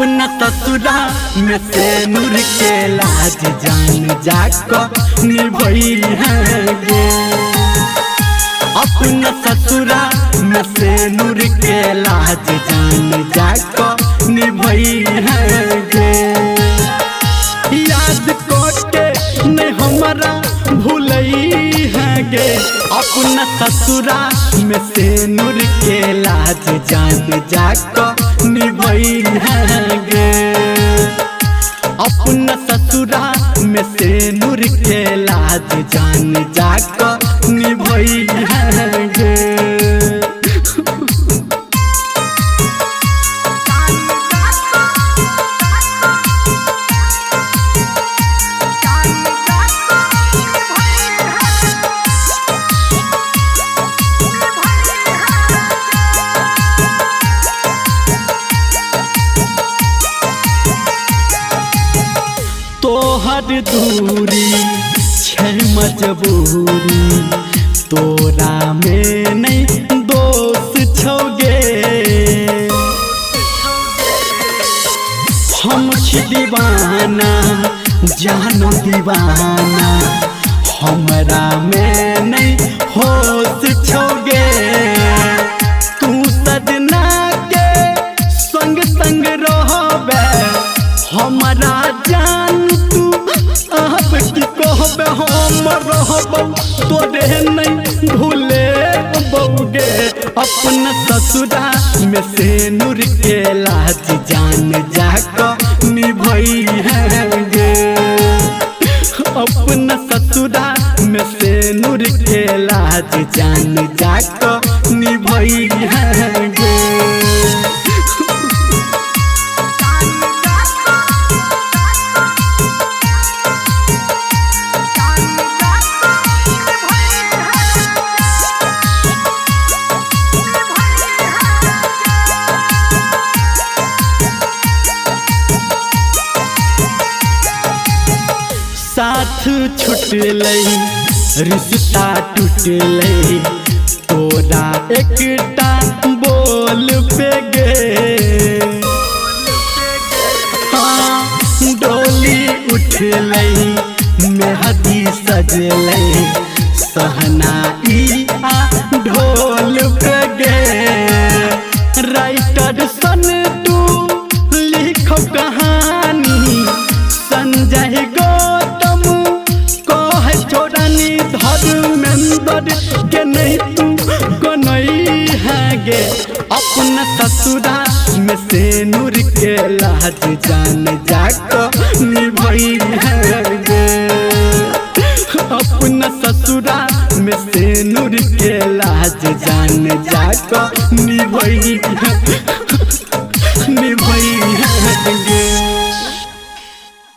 अपना ससुरा में से नूर के लाज जान जाको निभई है। अपना ससुरा में से नूर के लाज जान जाको निभई है। याद कोटे ने हमारा भूलई है गे। अपना ससुरा में से नूर के लाज जान जाको निभई है गे। अपना ससुरा में से नूर के लाज जान जाको निभई है गे। तोहर दूरी छै मजबूरी, तोरा में नहीं दोष छोगे। हम छी दीवाना जानो दीवाना, हमरा में नहीं होश छोगे। तू सजना के संग संग रहबे, हमारा जान तू अब की कहबे। हम रहबौ तोरे नहीं भूले बौगे। अपना ससुरा में से नूर के लाज जान जाको निभई है गे। अपना ससुरा में से नूर के लाज जान जाको निभई है गे। साथ छुटलै रिश्ता टूटलै, तोरा एकटा बोल पे गे। हाँ डोली उठलै मेहदी सजलै, सहनाई आ ढोल पे गे। राइटर सन तू लिखो कहानी, संजय धर्मेंद्र के नहीं तू कन्हई है गे। अपना ससुरा में से नूर के लाज जान जाको निभई है गे। अपना ससुरा में से नूर के लाज जान जाको निभई है।